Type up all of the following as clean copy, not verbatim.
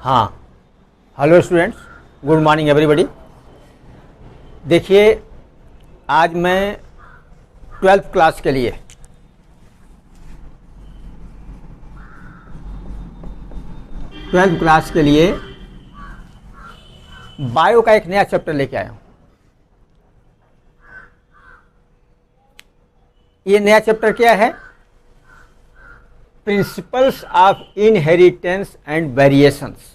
हाँ, hello students, good morning everybody. देखिए, आज मैं 12th क्लास के लिए बायो का एक नया चैप्टर लेके आया हूँ। ये नया चैप्टर क्या है? Principles of inheritance and variations.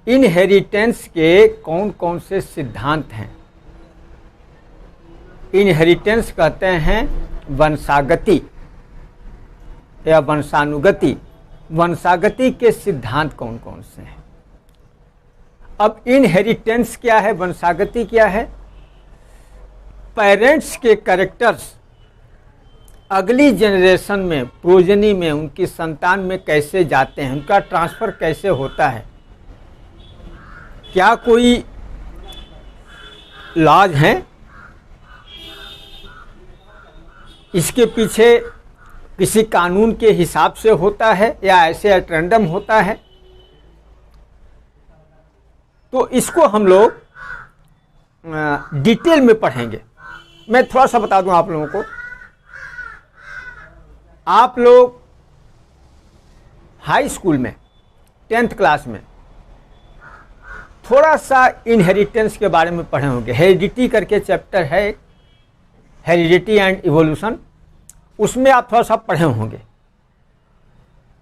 Inheritance के कौन कौन से सिद्धांत हैं? इनहेरिटेंस कहते हैं वंशागति या वंशानुगति। वंशागति के सिद्धांत कौन कौन से हैं? अब इनहेरिटेंस क्या है, वंशागति क्या है? पेरेंट्स के कैरेक्टर्स अगली जनरेशन में, प्रोजनी में, उनकी संतान में कैसे जाते हैं, उनका ट्रांसफर कैसे होता है, क्या कोई लॉज हैं इसके पीछे, किसी कानून के हिसाब से होता है या ऐसे एट रैंडम होता है? तो इसको हम लोग डिटेल में पढ़ेंगे। मैं थोड़ा सा बता दूं आप लोगों को। आप लोग हाई स्कूल में 10th क्लास में थोड़ा सा इनहेरिटेंस के बारे में पढ़े होंगे। हेरिडिटी करके चैप्टर है, हेरिडिटी एंड इवोल्यूशन, उसमें आप थोड़ा सा पढ़े होंगे।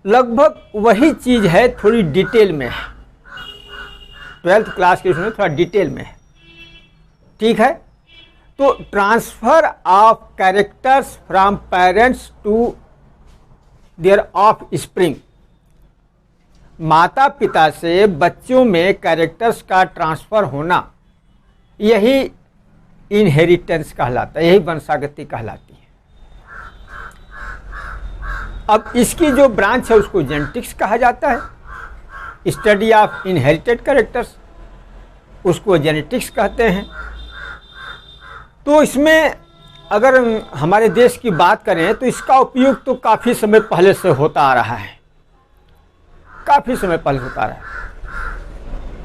लगभग वही चीज है, थोड़ी डिटेल में है। 12th क्लास के उसमें थोड़ा डिटेल में है, ठीक है? तो transfer of characters from parents to their offspring. माता पिता से बच्चों में कैरेक्टर्स का ट्रांसफर होना, यही इनहेरिटेंस कहलाता है, यही वंशागति कहलाती है। अब इसकी जो ब्रांच है उसको जेनेटिक्स कहा जाता है। स्टडी ऑफ इनहेरिटेड कैरेक्टर्स, उसको जेनेटिक्स कहते हैं। तो इसमें अगर हमारे देश की बात करें तो इसका उपयोग तो काफ़ी समय पहले से होता आ रहा है, काफ़ी समय पहले होता आ रहा है,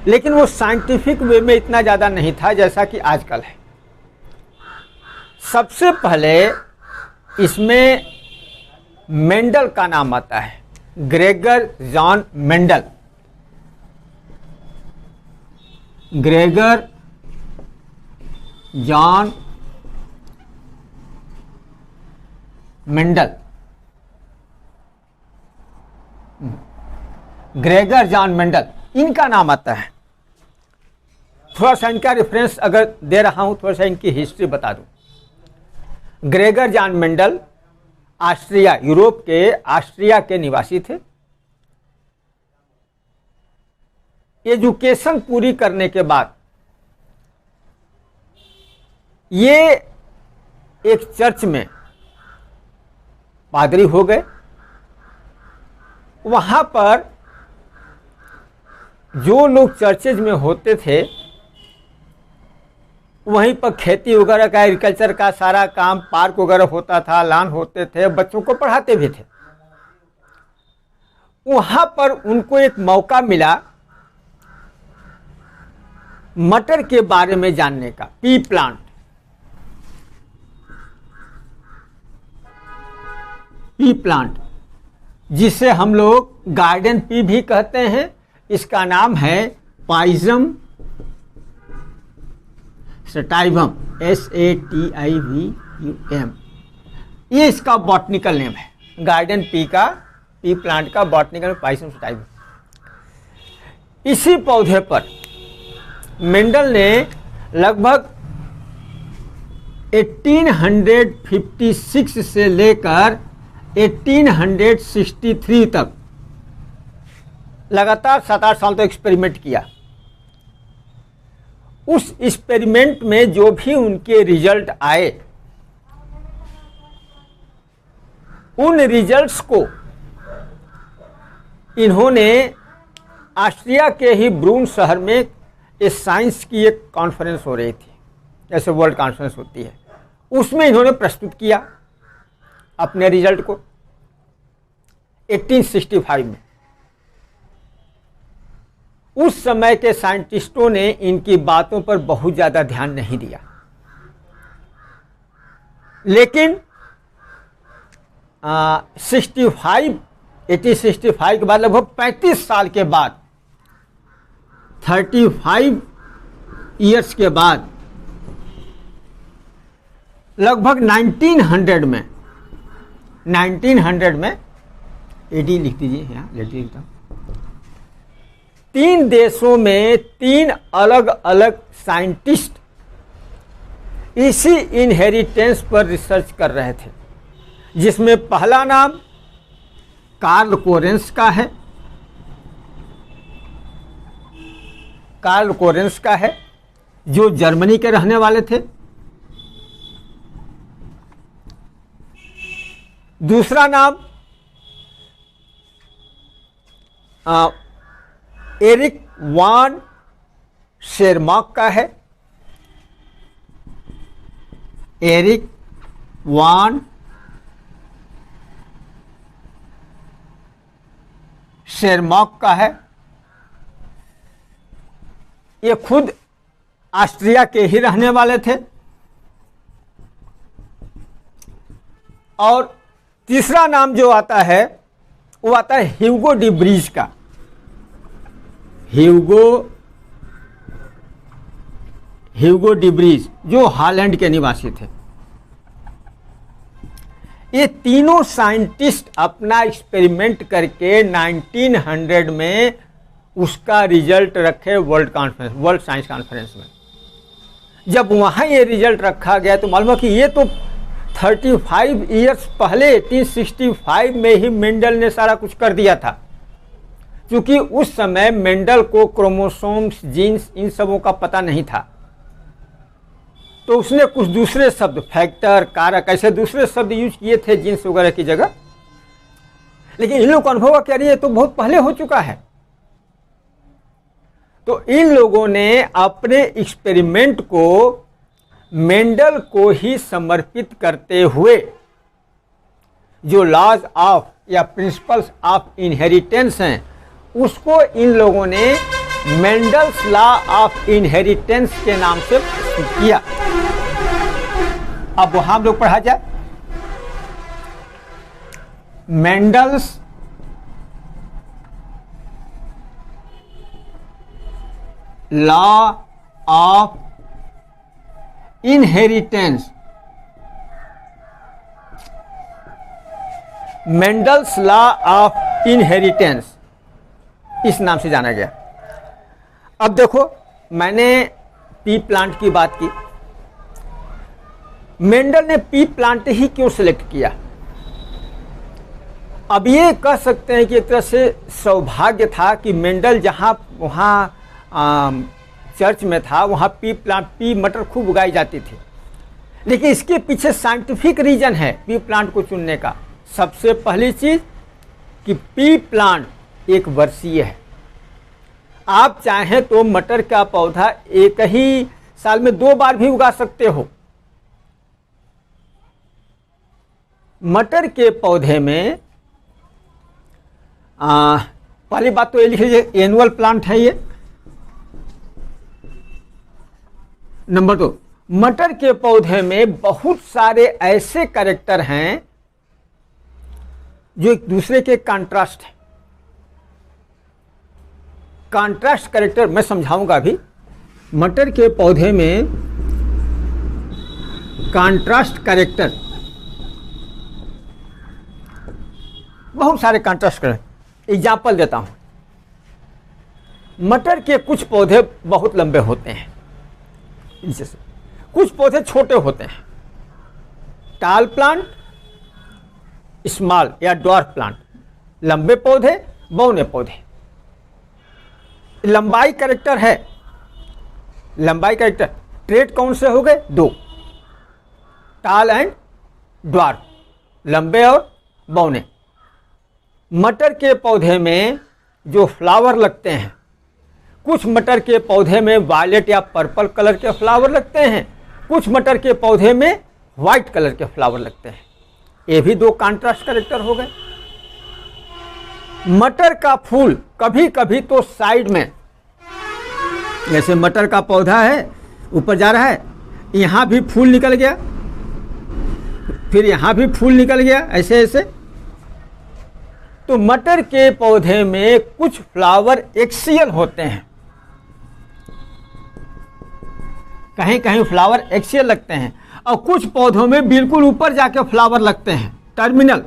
लेकिन वो साइंटिफिक वे में इतना ज़्यादा नहीं था जैसा कि आजकल है। सबसे पहले इसमें मेंडल का नाम आता है, Gregor John Mendel. Gregor John Mendel, Gregor John Mendel, इनका नाम आता है। थोड़ा सा इनका रेफरेंस अगर दे रहा हूं, थोड़ा सा इनकी हिस्ट्री बता दूं। Gregor John Mendel Austria, Europe के ऑस्ट्रिया के निवासी थे। एजुकेशन पूरी करने के बाद ये एक चर्च में पादरी हो गए। वहां पर जो लोग चर्चेज में होते थे, वहीं पर खेती वगैरह का, एग्रीकल्चर का सारा काम, पार्क वगैरह होता था, लॉन होते थे, बच्चों को पढ़ाते भी थे। वहां पर उनको एक मौका मिला मटर के बारे में जानने का, पी प्लांट। पी प्लांट जिसे हम लोग गार्डन पी भी कहते हैं, इसका नाम है पाइजम सटाइवम, SATIVUM। ये इसका बॉटनिकल नेम है। गार्डन पी का, पी प्लांट का बॉटनिकल पाइजम सटाइवम। इसी पौधे पर मेंडल ने लगभग 1856 से लेकर 1863 तक लगातार 7-8 साल तक एक्सपेरिमेंट किया। उस एक्सपेरिमेंट में जो भी उनके रिजल्ट आए, उन रिजल्ट्स को इन्होंने ऑस्ट्रिया के ही ब्रून शहर में इस साइंस की एक कॉन्फ्रेंस हो रही थी, जैसे वर्ल्ड कॉन्फ्रेंस होती है, उसमें इन्होंने प्रस्तुत किया अपने रिजल्ट को। 1865 में। उस समय के साइंटिस्टों ने इनकी बातों पर बहुत ज़्यादा ध्यान नहीं दिया, लेकिन 1865 के बाद लगभग 35 साल के बाद, 35 ईयर्स के बाद, लगभग 1900 में एडी लिख दीजिए, यहाँ लिखता हूँ, 3 देशों में 3 अलग अलग साइंटिस्ट इसी इनहेरिटेंस पर रिसर्च कर रहे थे, जिसमें पहला नाम कार्ल कोरेंस का है। कार्ल कोरेंस का है, जो जर्मनी के रहने वाले थे। दूसरा नाम एरिक वान शेरमाक का है। एरिक वान शेरमाक का है। ये खुद ऑस्ट्रिया के ही रहने वाले थे। और तीसरा नाम जो आता है वो आता है ह्यूगो डी ब्रीज का। ह्यूगो डी ब्रीज जो हॉलैंड के निवासी थे। ये तीनों साइंटिस्ट अपना एक्सपेरिमेंट करके 1900 में उसका रिजल्ट रखे वर्ल्ड साइंस कॉन्फ्रेंस में। जब वहाँ ये रिजल्ट रखा गया तो मालूम है कि ये तो 35 ईयर्स पहले 1865 में ही मेंडल ने सारा कुछ कर दिया था। क्योंकि उस समय मेंडल को क्रोमोसोम्स, जीन्स, इन सबों का पता नहीं था, तो उसने कुछ दूसरे शब्द, फैक्टर, कारक, ऐसे दूसरे शब्द यूज किए थे जीन्स वगैरह की जगह। लेकिन इन लोगों को अनुभव क्या रही है, तो बहुत पहले हो चुका है। तो इन लोगों ने अपने एक्सपेरिमेंट को मेंडल को ही समर्पित करते हुए जो लॉज ऑफ या प्रिंसिपल्स ऑफ इनहेरिटेंस हैं, उसको इन लोगों ने मेंडल्स लॉ ऑफ इनहेरिटेंस के नाम से किया। अब वहां हम लोग पढ़ा जाए Mendel's law of inheritance. Mendel's law of inheritance इस नाम से जाना गया। अब देखो, मैंने पी प्लांट की बात की। मेंडल ने पी प्लांट ही क्यों सिलेक्ट किया? अब ये कह सकते हैं कि एक तरह से सौभाग्य था कि मेंडल जहां वहाँ चर्च में था, वहाँ पी मटर खूब उगाई जाती थी। लेकिन इसके पीछे साइंटिफिक रीजन है पी प्लांट को चुनने का। सबसे पहली चीज कि पी प्लांट एक वर्षीय है। आप चाहें तो मटर का पौधा एक ही साल में 2 बार भी उगा सकते हो। मटर के पौधे में पहली बात तो ये लिख लीजिए, एनुअल प्लांट है ये। नंबर 2, मटर के पौधे में बहुत सारे ऐसे कैरेक्टर हैं जो एक दूसरे के कंट्रास्ट है। कंट्रास्ट कैरेक्टर मैं समझाऊंगा अभी। मटर के पौधे में कंट्रास्ट कैरेक्टर, बहुत सारे कंट्रास्ट कैरेक्टर। एग्जाम्पल देता हूं। मटर के कुछ पौधे बहुत लंबे होते हैं, जैसे कुछ पौधे छोटे होते हैं। टाल प्लांट, स्मॉल या ड्वार्फ प्लांट, लंबे पौधे, बौने पौधे। लंबाई कैरेक्टर है, लंबाई कैरेक्टर ट्रेट कौन से हो गए? 2, टाल एंड ड्वार्फ, लंबे और बौने। मटर के पौधे में जो फ्लावर लगते हैं, कुछ मटर के पौधे में वायलेट या पर्पल कलर के फ्लावर लगते हैं, कुछ मटर के पौधे में वाइट कलर के फ्लावर लगते हैं। ये भी 2 कंट्रास्ट कैरेक्टर हो गए। मटर का फूल कभी कभी तो साइड में, जैसे मटर का पौधा है ऊपर जा रहा है, यहाँ भी फूल निकल गया, फिर यहाँ भी फूल निकल गया, ऐसे ऐसे। तो मटर के पौधे में कुछ फ्लावर एक्सियल होते हैं, कहीं कहीं फ्लावर एक्सियल लगते हैं, और कुछ पौधों में बिल्कुल ऊपर जाके फ्लावर लगते हैं, टर्मिनल।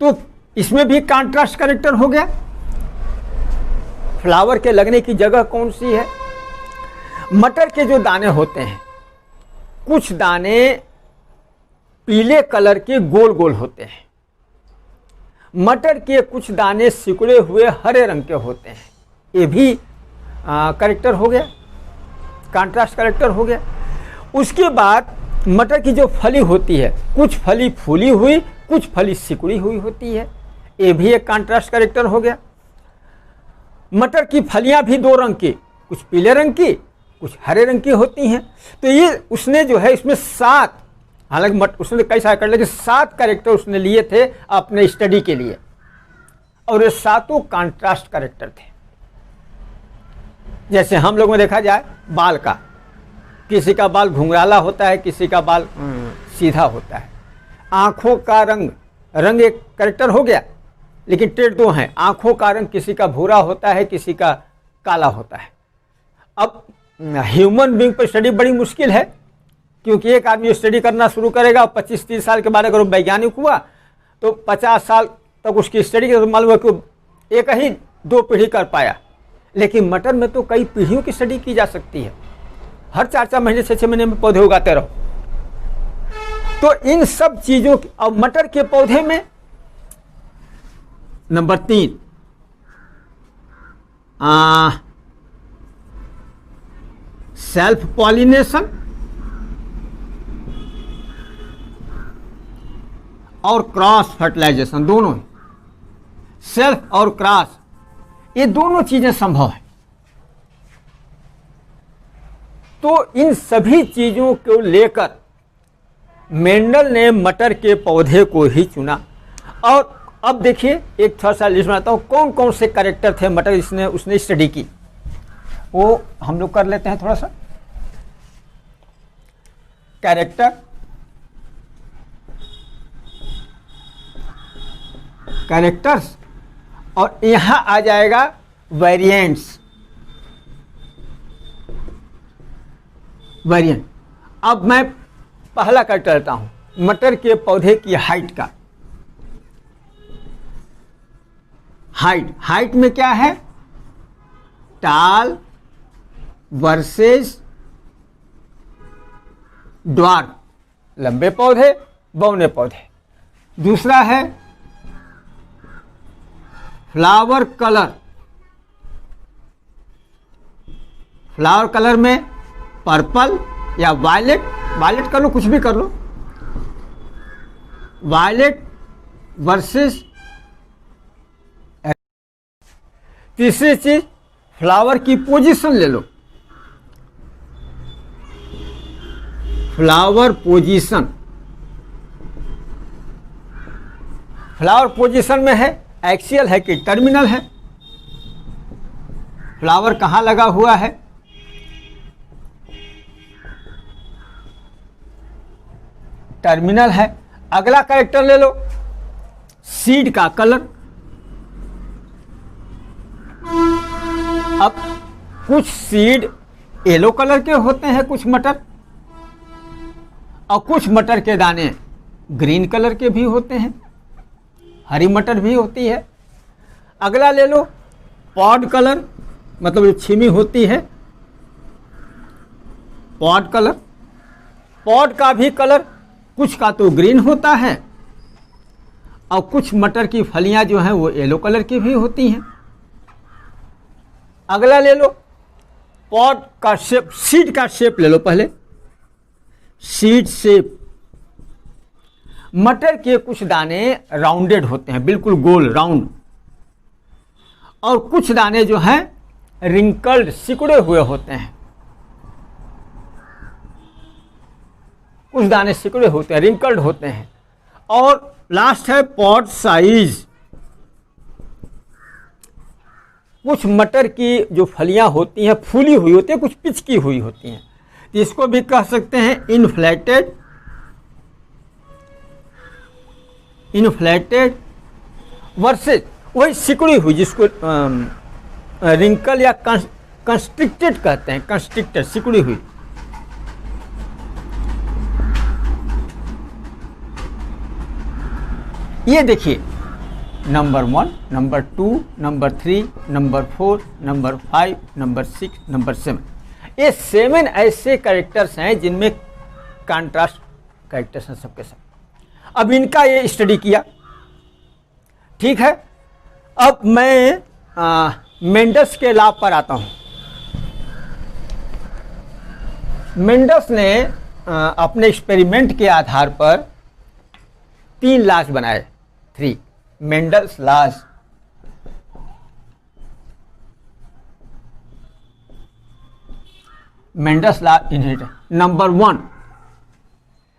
तो इसमें भी कॉन्ट्रास्ट कैरेक्टर हो गया। फ्लावर के लगने की जगह कौन सी है? मटर के जो दाने होते हैं, कुछ दाने पीले कलर के गोल गोल होते हैं, मटर के कुछ दाने सिकुड़े हुए हरे रंग के होते हैं। ये भी कैरेक्टर हो गया, कॉन्ट्रास्ट कैरेक्टर हो गया। उसके बाद मटर की जो फली होती है, कुछ फली फूली हुई, कुछ फली सिकुड़ी हुई होती है, ये भी एक कॉन्ट्रास्ट कैरेक्टर हो गया। मटर की फलियां भी दो रंग की, कुछ पीले रंग की, कुछ हरे रंग की होती हैं। तो ये उसने जो है इसमें 7, हालांकि उसने कई सारे कर, लेकिन 7 कैरेक्टर उसने लिए थे अपने स्टडी के लिए, और ये 7 कॉन्ट्रास्ट कैरेक्टर थे। जैसे हम लोगों में देखा जाए बाल का, किसी का बाल घुंघराला होता है, किसी का बाल सीधा होता है। आँखों का रंग एक कैरेक्टर हो गया, लेकिन ट्रेड 2 हैं। आँखों का रंग किसी का भूरा होता है, किसी का काला होता है। अब ह्यूमन बीइंग पर स्टडी बड़ी मुश्किल है, क्योंकि एक आदमी स्टडी करना शुरू करेगा और 25-30 साल के बाद अगर वो वैज्ञानिक हुआ तो 50 साल तक उसकी स्टडी के मालूम है कि एक ही 2 पीढ़ी कर पाया। लेकिन मटर में तो कई पीढ़ियों की स्टडी की जा सकती है, हर 4-4 महीने 6-6 महीने में पौधे उगाते रहो। तो इन सब चीज़ों की, और मटर के पौधे में नंबर 3 सेल्फ पॉलिनेशन और क्रॉस फर्टिलाइजेशन, दोनों ही, सेल्फ और क्रॉस, ये दोनों चीजें संभव है। तो इन सभी चीजों को लेकर मेंडल ने मटर के पौधे को ही चुना। और अब देखिए एक थोड़ा सा लिस्ट बनाता हूं, कौन कौन से कैरेक्टर थे मटर उसने स्टडी की, वो हम लोग कर लेते हैं थोड़ा सा। कैरेक्टर्स, और यहां आ जाएगा वेरिएंट्स। अब मैं पहला कैरेक्टर लेता हूं, मटर के पौधे की हाइट का। हाइट में क्या है? टाल वर्सेस ड्वार्फ, लंबे पौधे बौने पौधे। दूसरा है फ्लावर कलर, फ्लावर कलर में पर्पल या वायलेट कर लो, कुछ भी कर लो, वायलेट वर्सेस। तीसरी चीज फ्लावर की पोजीशन ले लो, फ्लावर पोजीशन। फ्लावर पोजीशन में है एक्सियल है कि टर्मिनल है, फ्लावर कहां लगा हुआ है, टर्मिनल है। अगला कैरेक्टर ले लो, सीड का कलर। अब कुछ सीड येलो कलर के होते हैं, कुछ मटर, और कुछ मटर के दाने ग्रीन कलर के भी होते हैं, हरी मटर भी होती है। अगला ले लो पॉड कलर, मतलब जो छिमी होती है, पॉड कलर। पॉड का भी कलर कुछ का तो ग्रीन होता है, और कुछ मटर की फलियां जो हैं वो येलो कलर की भी होती हैं। अगला ले लो पॉड का शेप, सीड का शेप ले लो पहले, सीड शेप। मटर के कुछ दाने राउंडेड होते हैं, बिल्कुल गोल राउंड, और कुछ दाने जो हैं रिंकल्ड सिकुड़े हुए होते हैं, कुछ दाने सिकुड़े होते हैं, रिंकल्ड होते हैं। और लास्ट है पॉड साइज, कुछ मटर की जो फलियां होती हैं फूली हुई होती हैं, कुछ पिचकी हुई होती हैं, तो इसको भी कह सकते हैं इन्फ्लेटेड वर्सेस वही सिकुड़ी हुई जिसको रिंकल या कंस्ट्रिक्टेड कहते हैं, कंस्ट्रिक्टेड सिकुड़ी हुई। ये देखिए number 1, number 2, number 3, number 4, number 5, number 6, number 7। ये 7 ऐसे कैरेक्टर्स हैं जिनमें कॉन्ट्रास्ट कैरेक्टर्स हैं सबके सब। अब इनका ये स्टडी किया, ठीक है। अब मैं मेंडल्स के लॉ पर आता हूं। मेंडल्स ने अपने एक्सपेरिमेंट के आधार पर 3 लॉज बनाए, 3 Mendel's laws. Mendel's law inheritance. Number 1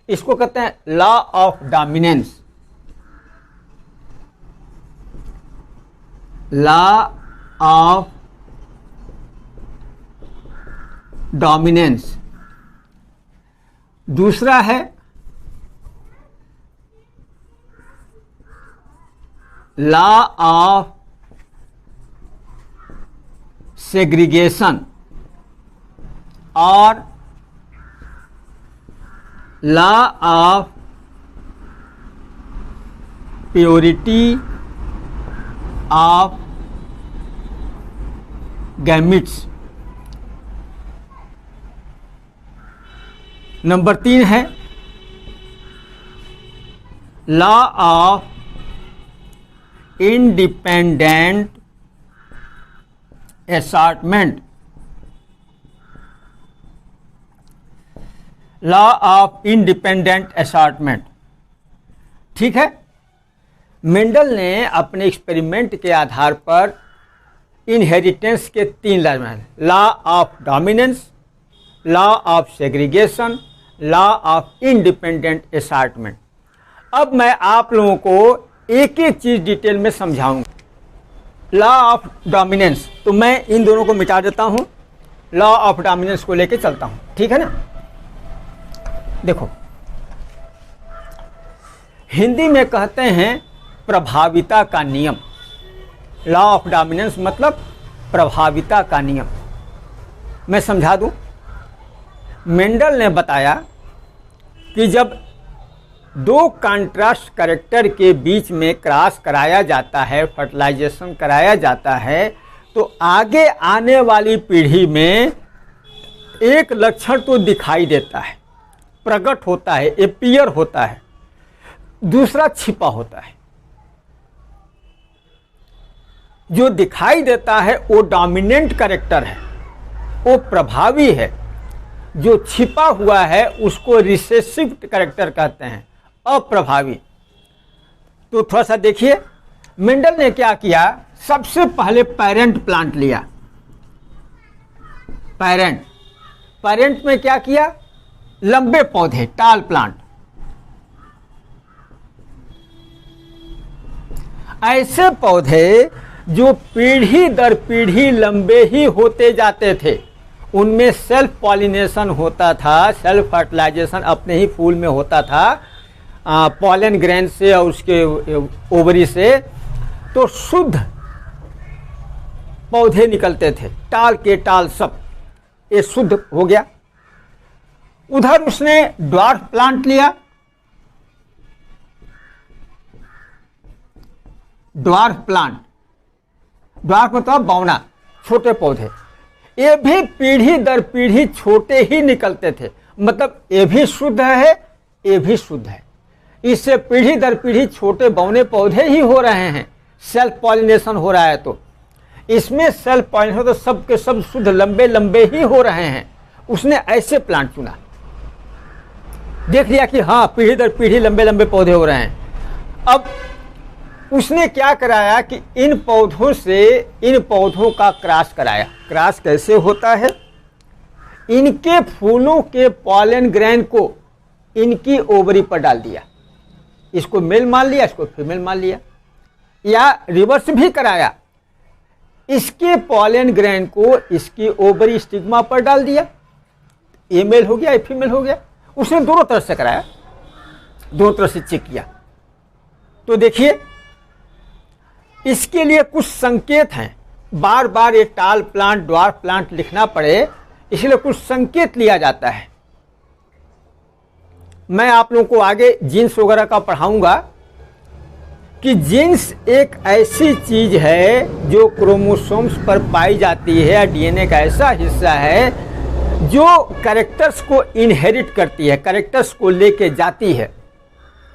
इसको कहते हैं law of dominance. Law of dominance. दूसरा है लॉ ऑफ सेग्रीगेशन और law of purity of gametes. Number 3 है law of independent assortment. Law of independent assortment, ठीक है। मेंडल ने अपने एक्सपेरिमेंट के आधार पर इनहेरिटेंस के 3 लॉ बनाए, law of dominance, law of segregation, law of independent assortment. अब मैं आप लोगों को एक एक चीज डिटेल में समझाऊंगा। लॉ ऑफ डोमिनेंस, तो मैं इन दोनों को मिटा देता हूं, लॉ ऑफ डोमिनेंस को लेके चलता हूं, ठीक है ना। देखो हिंदी में कहते हैं प्रभाविता का नियम। लॉ ऑफ डोमिनेंस मतलब प्रभाविता का नियम। मैं समझा दूं। मेंडल ने बताया कि जब 2 कॉन्ट्रास्ट कैरेक्टर के बीच में क्रॉस कराया जाता है, फर्टिलाइजेशन कराया जाता है, तो आगे आने वाली पीढ़ी में एक लक्षण तो दिखाई देता है, प्रकट होता है, अपीयर होता है, दूसरा छिपा होता है। जो दिखाई देता है वो डोमिनेंट कैरेक्टर है, वो प्रभावी है। जो छिपा हुआ है उसको रिसेसिव कैरेक्टर कहते हैं, अप्रभावी। तो थोड़ा सा देखिए मेंडल ने क्या किया। सबसे पहले पेरेंट प्लांट लिया। पेरेंट में क्या किया, लंबे पौधे, टाल प्लांट। ऐसे पौधे जो पीढ़ी दर पीढ़ी लंबे ही होते जाते थे, उनमें सेल्फ पॉलिनेशन होता था, सेल्फ फर्टिलाइजेशन अपने ही फूल में होता था, पॉलन ग्रेन से और उसके ओवरी से, तो शुद्ध पौधे निकलते थे, टाल के टाल सब, ये शुद्ध हो गया। उधर उसने ड्वार्फ प्लांट लिया। ड्वार्फ मतलब बौना, छोटे पौधे। ये भी पीढ़ी दर पीढ़ी छोटे ही निकलते थे, मतलब ये भी शुद्ध है, ये भी शुद्ध है। इससे पीढ़ी दर पीढ़ी छोटे बौने पौधे ही हो रहे हैं, सेल्फ पॉलिनेशन हो रहा है। तो इसमें सेल्फ पॉलिनेशन तो सब के सब शुद्ध लंबे लंबे ही हो रहे हैं। उसने ऐसे प्लांट चुना, देख लिया कि हाँ पीढ़ी दर पीढ़ी लंबे लंबे पौधे हो रहे हैं। अब उसने क्या कराया कि इन पौधों से इन पौधों का क्रॉस कराया। क्रॉस कैसे होता है, इनके फूलों के पॉलन ग्रेन को इनकी ओवरी पर डाल दिया, इसको मेल मान लिया, इसको फीमेल मान लिया, या रिवर्स भी कराया। इसके पॉलन ग्रैन को इसके ओवरी स्टिग्मा पर डाल दिया, ये मेल हो गया, ये फीमेल हो गया। उसने दोनों तरफ से कराया, दोनों तरफ से चेक किया। तो देखिए इसके लिए कुछ संकेत हैं, बार बार ये टाल प्लांट, ड्वार्फ प्लांट लिखना पड़े, इसलिए कुछ संकेत लिया जाता है। मैं आप लोगों को आगे जीन्स वगैरह का पढ़ाऊंगा कि जीन्स एक ऐसी चीज है जो क्रोमोसोम्स पर पाई जाती है, डीएनए का ऐसा हिस्सा है जो कैरेक्टर्स को इनहेरिट करती है, कैरेक्टर्स को लेके जाती है,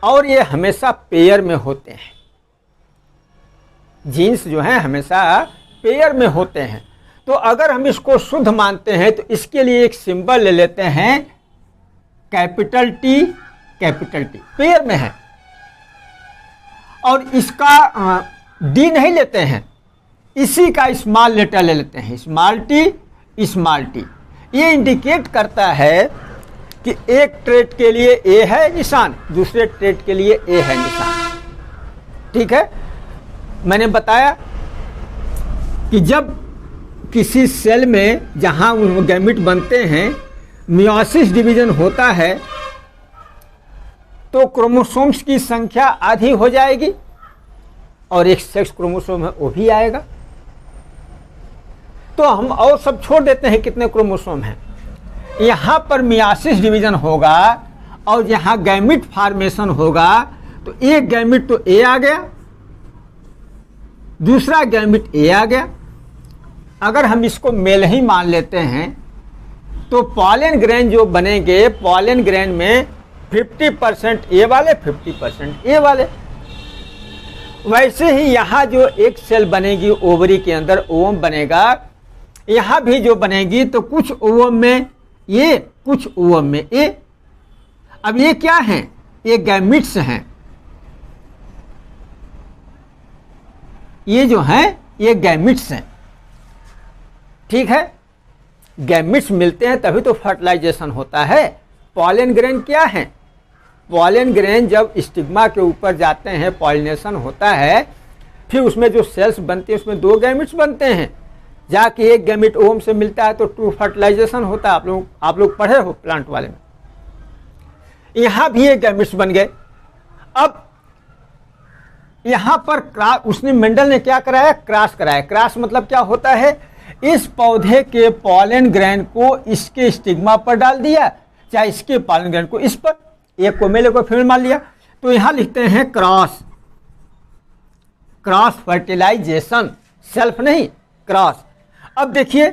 और ये हमेशा पेयर में होते हैं। जीन्स जो है हमेशा पेयर में होते हैं। तो अगर हम इसको शुद्ध मानते हैं तो इसके लिए एक सिंबल ले लेते हैं, कैपिटल टी, पेयर में है। और इसका डी नहीं लेते हैं, इसी का स्मॉल लेटर ले लेते हैं, स्मॉल टी। ये इंडिकेट करता है कि एक ट्रेट के लिए ए है निशान, दूसरे ट्रेट के लिए ए है निशान। ठीक है, मैंने बताया कि जब किसी सेल में जहां गैमेट बनते हैं मियोसिस डिवीजन होता है तो क्रोमोसोम्स की संख्या आधी हो जाएगी और एक सेक्स क्रोमोसोम है वो भी आएगा। तो हम और सब छोड़ देते हैं कितने क्रोमोसोम हैं। यहां पर मियोसिस डिवीजन होगा और यहां गैमेट फॉर्मेशन होगा, तो एक गैमेट तो ए आ गया, दूसरा गैमेट ए आ गया। अगर हम इसको मेल ही मान लेते हैं तो पॉलन ग्रेन जो बनेंगे, पॉलन ग्रेन में 50% ए वाले, 50% ए वाले। वैसे ही यहाँ जो एक सेल बनेगी ओवरी के अंदर, ओवम बनेगा, यहाँ भी जो बनेगी तो कुछ ओवम में ये, कुछ ओवम में ए। अब ये क्या हैं? ये गैमिट्स हैं। ये जो हैं ये गैमिट्स हैं। ठीक है, गैमिट्स मिलते हैं तभी तो फर्टिलाइजेशन होता है। पॉलन ग्रेन क्या है? पॉलन ग्रेन जब स्टिग्मा के ऊपर जाते हैं, पॉलिनेशन होता है, फिर उसमें जो सेल्स बनती है उसमें 2 गैमिट्स बनते हैं। जाके एक गैमिट ओम से मिलता है तो 2 फर्टिलाइजेशन होता है। आप लोग पढ़े हो प्लांट वाले में। यहां भी एक गैमिट्स बन गए। अब यहां पर उसने मेंडल ने क्या कराया? क्रॉस कराया। क्रॉस मतलब क्या होता है? इस पौधे के पॉलन ग्रेन को इसके स्टिग्मा पर डाल दिया, चाहे इसके पॉलन ग्रेन को इस पर, एक को मेल को फीमेल मान लिया। तो यहां लिखते हैं क्रॉस फर्टिलाइजेशन, सेल्फ नहीं, क्रॉस। अब देखिए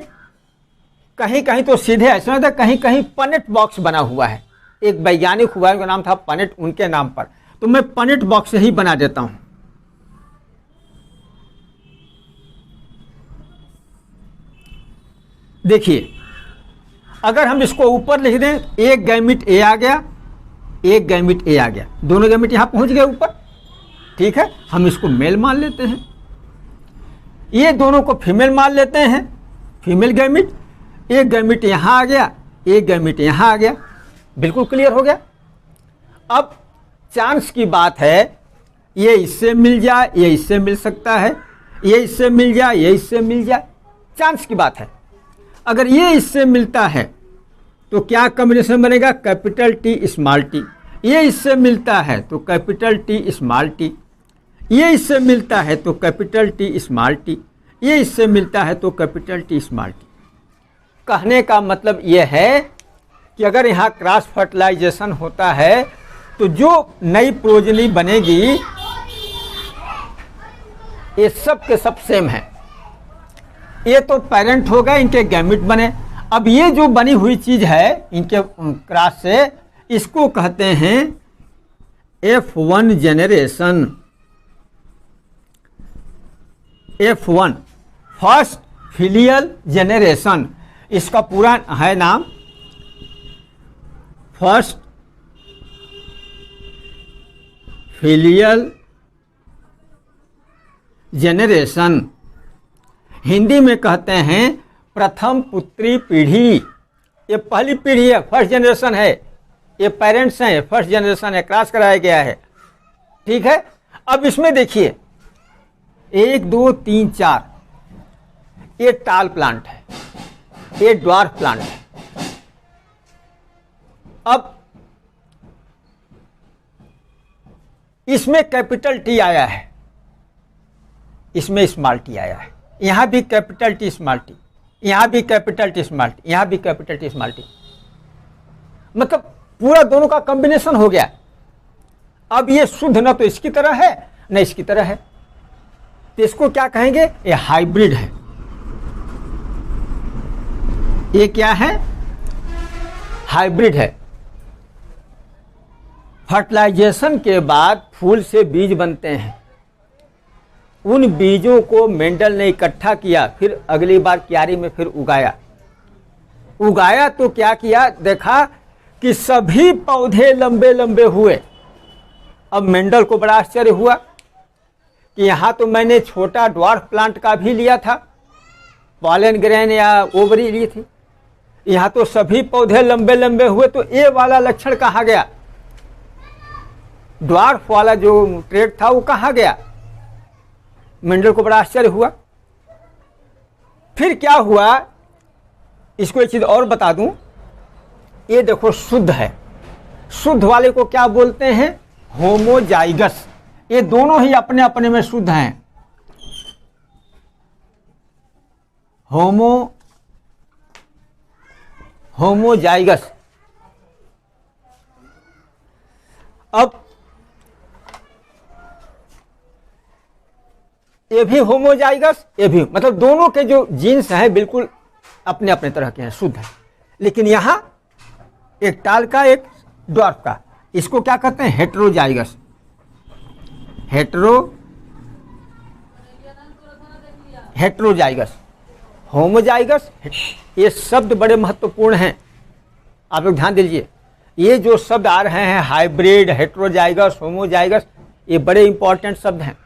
कहीं कहीं तो सीधे ऐसा होता है, कहीं कहीं पनेट बॉक्स बना हुआ है। एक वैज्ञानिक हुआ, उनका नाम था पनेट, उनके नाम पर। तो मैं पनेट बॉक्स ही बना देता हूं। देखिए अगर हम इसको ऊपर लिख दें, एक गैमिट ए आ गया, एक गैमिट ए आ गया, दोनों गैमिट यहां पहुंच गए ऊपर। ठीक है, हम इसको मेल मान लेते हैं। ये दोनों को फीमेल मान लेते हैं, फीमेल गैमिट। एक गैमिट यहां आ गया, एक गैमिट यहां आ गया। बिल्कुल क्लियर हो गया। अब चांस की बात है, ये इससे मिल जाए, ये इससे मिल सकता है, ये इससे मिल जाए, ये इससे मिल जाए, चांस की बात है। अगर ये इससे मिलता है तो क्या कॉम्बिनेशन बनेगा? Capital T small T. ये इससे मिलता है तो कैपिटल टी स्मॉल टी। ये इससे मिलता है तो कैपिटल टी स्मॉल टी। ये इससे मिलता है तो कैपिटल टी स्मॉल टी। कहने का मतलब ये है कि अगर यहाँ क्रॉस फर्टिलाइजेशन होता है तो जो नई प्रोजनी बनेगी ये सब के सब सेम है। ये तो पेरेंट हो गए, इनके गैमिट बने। अब ये जो बनी हुई चीज है इनके क्रॉस से, इसको कहते हैं F1 generation. F1 first filial generation, इसका पूरा है नाम फर्स्ट फिलियल जेनरेशन। हिंदी में कहते हैं प्रथम पुत्री पीढ़ी। ये पहली पीढ़ी है, फर्स्ट जनरेशन है। ये पेरेंट्स हैं, फर्स्ट जनरेशन है, क्रॉस कराया गया है। ठीक है, अब इसमें देखिए 1 2 3 4 ये टाल प्लांट है, ये ड्वार्फ प्लांट है। अब इसमें कैपिटल टी आया है, इसमें स्मॉल टी आया है, यहां भी कैपिटल टी स्मॉल टी, यहां भी कैपिटल टी स्मॉल टी, यहां भी कैपिटल टी स्मॉल टी, मतलब पूरा दोनों का कॉम्बिनेशन हो गया। अब ये शुद्ध न तो इसकी तरह है न इसकी तरह है, तो इसको क्या कहेंगे? ये हाइब्रिड है। ये क्या है? हाइब्रिड है। फर्टिलाइजेशन के बाद फूल से बीज बनते हैं, उन बीजों को मेंडल ने इकट्ठा किया, फिर अगली बार क्यारी में फिर उगाया तो क्या किया? देखा कि सभी पौधे लंबे लंबे हुए। अब मेंडल को बड़ा आश्चर्य हुआ कि यहाँ तो मैंने छोटा ड्वार्फ प्लांट का भी लिया था, पॉलन ग्रेन या ओवरी ली थी, यहाँ तो सभी पौधे लंबे लंबे हुए, तो ये वाला लक्षण कहाँ गया? ड्वार्फ वाला जो ट्रेड था वो कहाँ गया? मेंडल को बड़ा आश्चर्य हुआ। फिर क्या हुआ, इसको एक चीज और बता दूं, ये देखो शुद्ध है, शुद्ध वाले को क्या बोलते हैं? होमोजाइगस। ये दोनों ही अपने अपने में शुद्ध हैं। होमोजाइगस। अब ये भी होमोजाइगस, ये भी, मतलब दोनों के जो जीन्स हैं बिल्कुल अपने अपने तरह के हैं, शुद्ध है। लेकिन यहां एक टाल का एक ड्वार्फ का, इसको क्या कहते हैं? हेटेरोजाइगस। Heterozygous, homozygous. ये शब्द बड़े महत्वपूर्ण हैं, आप लोग ध्यान दीजिए। ये जो शब्द आ रहे हैं, हाइब्रिड, हेटेरोजाइगस, होमोजाइगस, ये बड़े इंपॉर्टेंट शब्द हैं।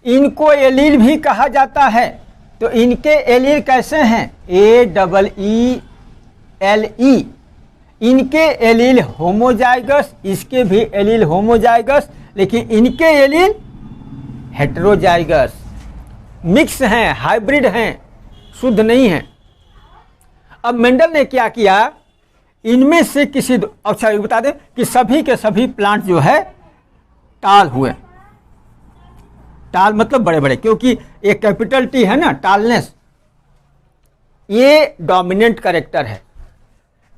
इनको एलील भी कहा जाता है। तो इनके एलील कैसे हैं? AEELE। इनके एलील होमोजाइगस, इसके भी एलील होमोजाइगस, लेकिन इनके एलील हेटेरोजाइगस, मिक्स हैं, हाइब्रिड हैं, शुद्ध नहीं हैं। अब मेंडल ने क्या किया, इनमें से किसी, अच्छा ये बता दें कि सभी के सभी प्लांट जो है टाल हुए। टाल मतलब बड़े बड़े, क्योंकि एक कैपिटल टी है ना, टालनेस, ये डोमिनेंट कैरेक्टर है।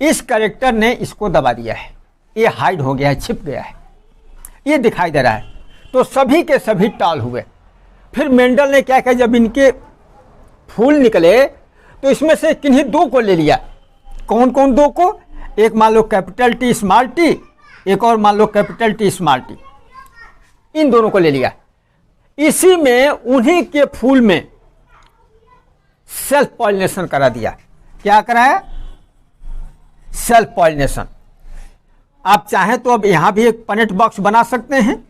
इस कैरेक्टर ने इसको दबा दिया है, ये हाइड हो गया है, छिप गया है, ये दिखाई दे रहा है। तो सभी के सभी टाल हुए। फिर मेंडल ने क्या किया, जब इनके फूल निकले तो इसमें से किन्हीं दो को ले लिया। कौन कौन दो को? एक मान लो कैपिटल टी स्मॉल टी, एक और मान लो कैपिटल टी स्मॉल टी, इन दोनों को ले लिया। इसी में उन्हीं के फूल में सेल्फ पॉलिनेशन करा दिया। क्या कराया? Self pollination. आप चाहें तो अब यहां भी एक पनेट बॉक्स बना सकते हैं,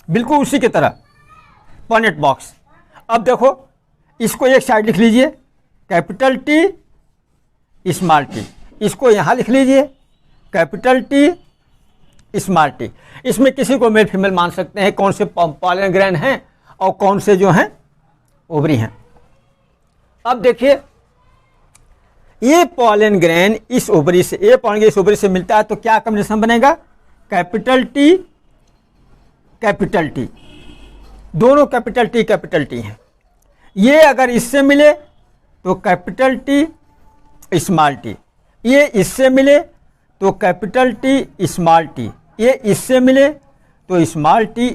बिल्कुल उसी की तरह पनेट बॉक्स। अब देखो, इसको एक साइड लिख लीजिए कैपिटल टी स्मॉल टी, इसको यहां लिख लीजिए कैपिटल टी स्मॉल टी। इसमें किसी को मेल फीमेल मान सकते हैं, कौन से पॉलन ग्रेन हैं और कौन से जो हैं ओवरी हैं। अब देखिए, ये पॉलन ग्रेन इस ओवरी से, ये पॉलन ग्रेन इस ओवरी से मिलता है, तो क्या कॉम्बिनेशन बनेगा? कैपिटल टी, दोनों कैपिटल टी हैं। ये अगर इससे मिले तो कैपिटल टी स्मॉल टी, ये इससे मिले तो कैपिटल टी स्मॉल टी, ये इससे मिले तो स्मॉल टी।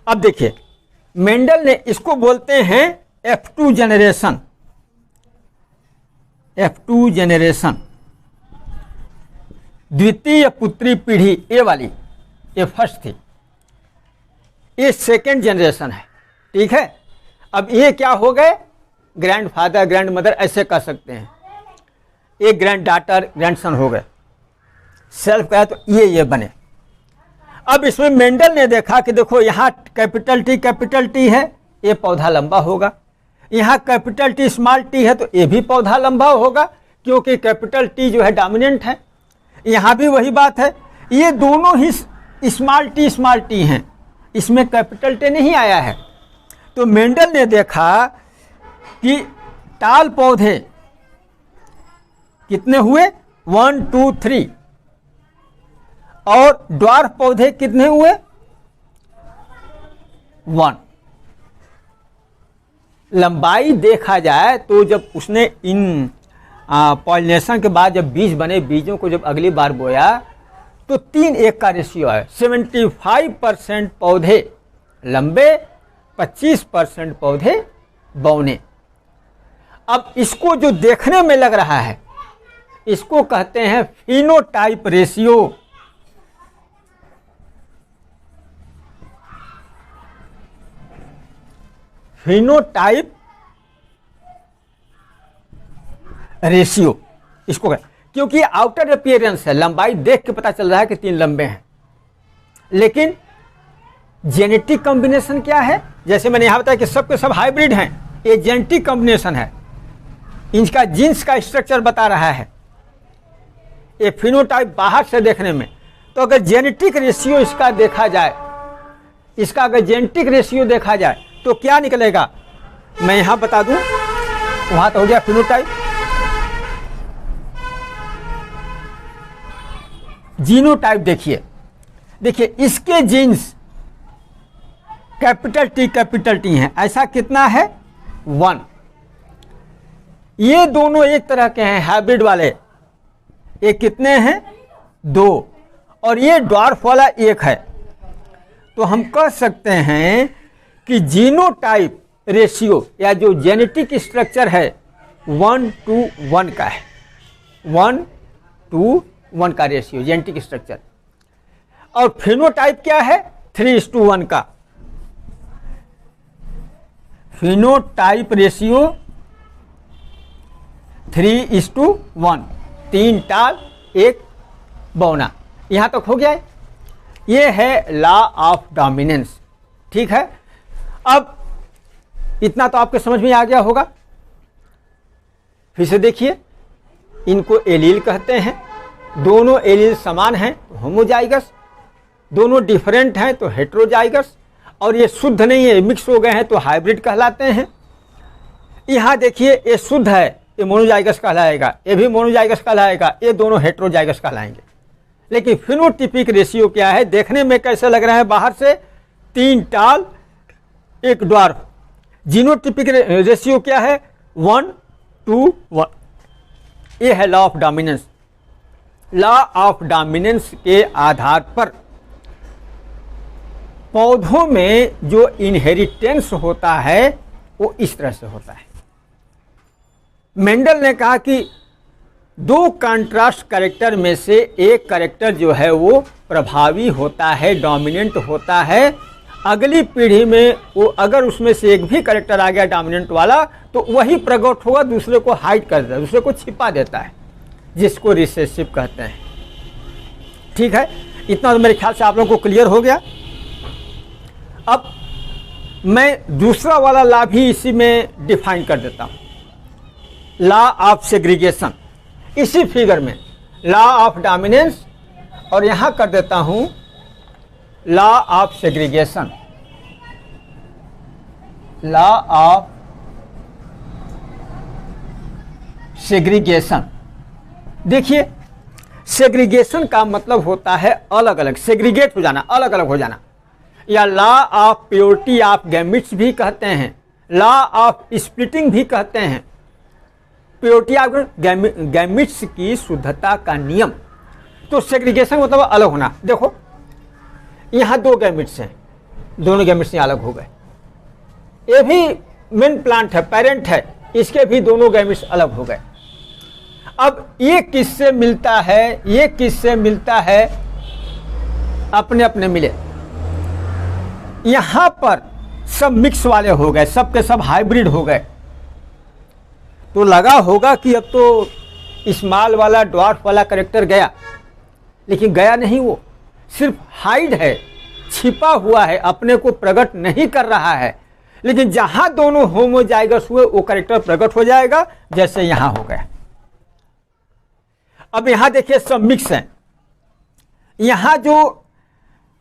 अब देखिए, मेंडल ने इसको बोलते हैं F2 जेनरेशन। F2 जेनरेशन, द्वितीय पुत्री पीढ़ी, ये वाली, ये फर्स्ट थी, ये सेकेंड जनरेशन है। ठीक है, अब ये क्या हो गए? ग्रैंड फादर, ग्रैंड मदर, ऐसे कह सकते हैं। ये ग्रैंड डॉटर, ग्रैंडसन हो गए। सेल्फ का है तो ये बने। अब इसमें मेंडल ने देखा कि देखो, यहाँ कैपिटल टी है, ये पौधा लंबा होगा। यहाँ कैपिटल टी स्मॉल टी है तो ये भी पौधा लंबा होगा, क्योंकि कैपिटल टी जो है डोमिनेंट है। यहाँ भी वही बात है, ये दोनों ही स्मॉल टी हैं, इसमें कैपिटल टे नहीं आया है। तो मेंडल ने देखा कि टाल पौधे कितने हुए, 1 2 3, और ड्वार्फ पौधे कितने हुए, 1। लंबाई देखा जाए तो जब उसने इन पॉलिनेशन के बाद जब बीज बने, बीजों को जब अगली बार बोया तो 3:1 का रेशियो है। 75% पौधे लंबे, 25% पौधे बौने। अब इसको जो देखने में लग रहा है इसको कहते हैं फिनोटाइप रेशियो। फिनोटाइप रेशियो इसको कहें, क्योंकि आउटर अपीयरेंस है, लंबाई देख के पता चल रहा है कि 3 लंबे हैं, लेकिन जेनेटिक कॉम्बिनेशन क्या है, जैसे मैंने यहां बताया कि सब के सब हाइब्रिड हैं, ये जेनेटिक कॉम्बिनेशन है, इनका जीन्स का स्ट्रक्चर बता रहा है, ये फिनोटाइप बाहर से देखने में। तो अगर जेनेटिक रेशियो इसका देखा जाए, इसका अगर जेनेटिक रेशियो देखा जाए तो क्या निकलेगा, मैं यहां बता दूं, वहां तो हो गया फिनोटाइप। जीनोटाइप देखिए, देखिए इसके जीन्स कैपिटल टी हैं, ऐसा कितना है, 1। ये दोनों एक तरह के हैं हाइब्रिड वाले, ये कितने हैं, 2, और ये ड्वार्फ वाला 1 है। तो हम कह सकते हैं कि जीनोटाइप रेशियो या जो जेनेटिक स्ट्रक्चर है 1:1 का है, 1:1 का रेशियो जेनेटिक स्ट्रक्चर। और फिनोटाइप क्या है, 3:1 का। फिनोटाइप रेशियो 3:1, 3 टाल 1 बौना। यहां तक हो गया है, ये है लॉ ऑफ डोमिनेंस। ठीक है, अब इतना तो आपके समझ में आ गया होगा। फिर से देखिए, इनको एलील कहते हैं, दोनों एलील समान हैं तो होमोजाइगस, दोनों डिफरेंट हैं तो हेट्रोजाइगस, और ये शुद्ध नहीं है, मिक्स हो गए हैं तो हाइब्रिड कहलाते हैं। यहाँ देखिए, ये शुद्ध है, ये मोनोजाइगस कहलाएगा, ये भी मोनोजाइगस कहलाएगा, ये दोनों हेट्रोजाइगस कहलाएंगे। लेकिन फिनोटिपिक रेशियो क्या है, देखने में कैसे लग रहा है, बाहर से 3 टाल 1 ड्वार्फ। जीनोटिपिक रेशियो क्या है, 1:1। ये है law of dominance. Law of dominance के आधार पर पौधों में जो इनहेरिटेंस होता है वो इस तरह से होता है। मेंडल ने कहा कि 2 कॉन्ट्रास्ट कैरेक्टर में से एक कैरेक्टर जो है वो प्रभावी होता है, डोमिनेंट होता है। अगली पीढ़ी में वो अगर उसमें से एक भी कैरेक्टर आ गया डोमिनेंट वाला तो वही प्रकट होगा, दूसरे को हाइड कर देता है, दूसरे को छिपा देता है, जिसको रिसेसिव कहते हैं। ठीक है, इतना तो मेरे ख्याल से आप लोगों को क्लियर हो गया। अब मैं दूसरा वाला लॉ भी इसी में डिफाइन कर देता हूं, लॉ ऑफ सेग्रीगेशन। इसी फिगर में लॉ ऑफ डोमिनेंस और यहां कर देता हूं law of segregation. Law of segregation, देखिए सेग्रीगेशन का मतलब होता है अलग अलग, सेग्रीगेट हो जाना, अलग अलग हो जाना, या law of purity of gametes भी कहते हैं, लॉ ऑफ स्प्लिटिंग भी कहते हैं। प्योरिटी ऑफ गैमिट्स की शुद्धता का नियम। तो सेग्रीगेशन मतलब अलग होना। देखो यहाँ 2 गैमिट्स हैं, दोनों गैमिट्स यहाँ अलग हो गए। ये भी मेन प्लांट है, पेरेंट है, इसके भी दोनों गैमिट्स अलग हो गए। अब ये किससे मिलता है, ये किससे मिलता है, अपने अपने मिले। यहां पर सब मिक्स वाले हो गए, सब के सब हाइब्रिड हो गए। तो लगा होगा कि अब तो स्मॉल वाला ड्वार्फ वाला कैरेक्टर गया, लेकिन गया नहीं, वो सिर्फ हाइड है, छिपा हुआ है, अपने को प्रकट नहीं कर रहा है। लेकिन जहां दोनों होमोजाइगस हुए वो कैरेक्टर प्रकट हो जाएगा, जैसे यहां हो गया। अब यहां देखिए सब मिक्स हैं। यहां जो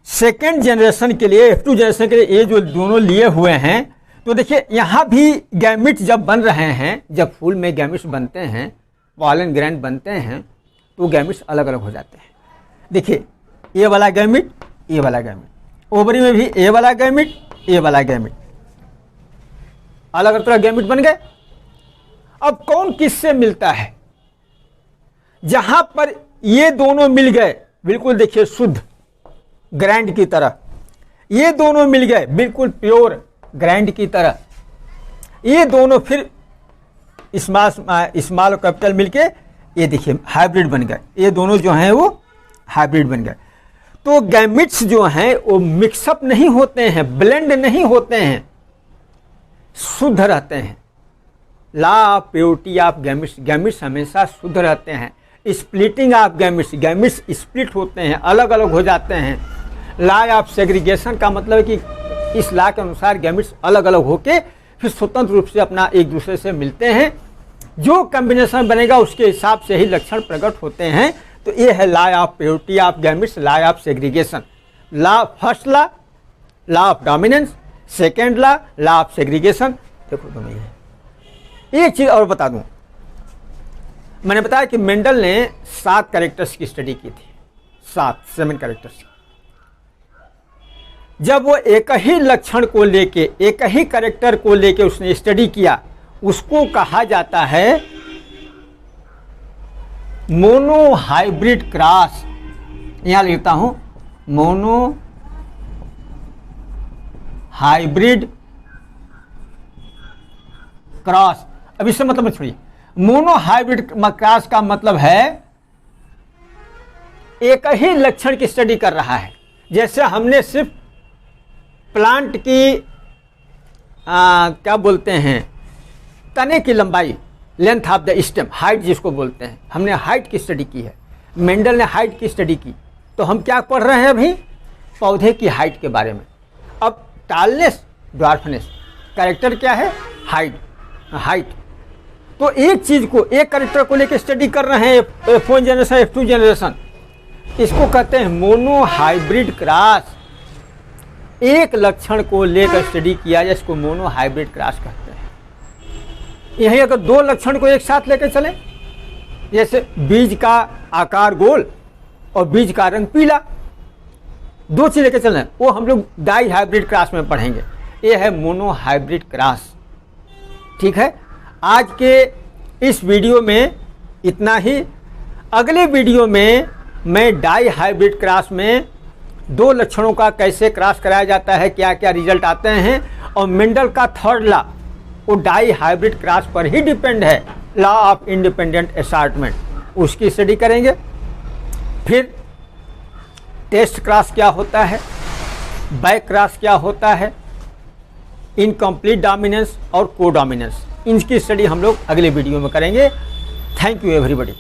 सेकेंड जनरेशन के लिए, F2 जनरेशन के लिए ये जो दोनों लिए हुए हैं, तो देखिए यहाँ भी गैमिट्स जब बन रहे हैं, जब फूल में गैमिट्स बनते हैं, पॉलन ग्रैंड बनते हैं, तो गैमिट्स अलग अलग हो जाते हैं। देखिए ये वाला गैमिट, ये वाला गैमिट, ओवरी में भी ये वाला गैमिट, ये वाला गैमिट, अलग अलग तरह गैमिट बन गए। अब कौन किससे मिलता है? जहां पर ये दोनों मिल गए, बिल्कुल देखिए शुद्ध ग्रैंड की तरह, ये दोनों मिल गए बिल्कुल प्योर ग्रैंड की तरह, ये दोनों फिर स्मॉल और कैपिटल मिलके ये देखिए हाइब्रिड बन गए। ये दोनों जो हैं वो हाइब्रिड बन गए। तो गैमिट्स जो हैं वो मिक्सअप नहीं होते हैं, ब्लेंड नहीं होते हैं, शुद्ध रहते हैं। Law of purity of gametes, gametes हमेशा शुद्ध रहते हैं। Splitting of gametes, gametes split होते हैं, अलग अलग हो जाते हैं। लॉ ऑफ सेग्रीगेशन का मतलब है कि इस लॉ के अनुसार गैमिट्स अलग अलग होके फिर स्वतंत्र रूप से अपना एक दूसरे से मिलते हैं। जो कॉम्बिनेशन बनेगा उसके हिसाब से ही लक्षण प्रकट होते हैं। तो ये है law of purity of gametes, law of segregation. Law first law, law of dominance, second law, law of segregation. देखो तुम्हें ये एक चीज और बता दूं, मैंने बताया कि मेंडल ने 7 कैरेक्टर्स की स्टडी की थी, 7 कैरेक्टर्स। जब वो एक ही लक्षण को लेके, एक ही कैरेक्टर को लेके उसने स्टडी किया, उसको कहा जाता है मोनो हाइब्रिड क्रॉस। यहां लिखता हूं मोनो हाइब्रिड क्रॉस। अब इससे मतलब मत छोड़िए, मोनो हाइब्रिड क्रॉस का मतलब है एक ही लक्षण की स्टडी कर रहा है। जैसे हमने सिर्फ प्लांट की क्या बोलते हैं, तने की लंबाई, length of the stem, height जिसको बोलते हैं, हमने हाइट की स्टडी की है। मेंडल ने हाइट की स्टडी की। तो हम क्या पढ़ रहे हैं अभी? पौधे की हाइट के बारे में। अब टालनेस, ड्वार्फनेस, कैरेक्टर क्या है? Height, height. तो एक चीज को, एक कैरेक्टर को लेकर स्टडी कर रहे हैं, F1 जनरेशन, F2 जनरेशन, इसको कहते हैं मोनो हाइब्रिड क्रॉस। एक लक्षण को लेकर स्टडी किया जाए, इसको मोनो हाइब्रिड क्रॉस कहते हैं। यही अगर 2 लक्षण को एक साथ लेकर चले, जैसे बीज का आकार गोल और बीज का रंग पीला, 2 चीज लेकर चलें, वो हम लोग डाई हाइब्रिड क्रॉस में पढ़ेंगे। ये है मोनो हाइब्रिड क्रॉस। ठीक है, आज के इस वीडियो में इतना ही। अगले वीडियो में मैं डाई हाइब्रिड क्रॉस में 2 लक्षणों का कैसे क्रॉस कराया जाता है, क्या क्या रिजल्ट आते हैं, और मेंडल का 3rd लॉ वो डाई हाइब्रिड क्रॉस पर ही डिपेंड है, लॉ ऑफ इंडिपेंडेंट असॉर्टमेंट, उसकी स्टडी करेंगे। फिर टेस्ट क्रॉस क्या होता है, बैक क्रॉस क्या होता है, इनकम्प्लीट डोमिनेंस और को डोमिनेंस, इनकी स्टडी हम लोग अगले वीडियो में करेंगे। Thank you everybody.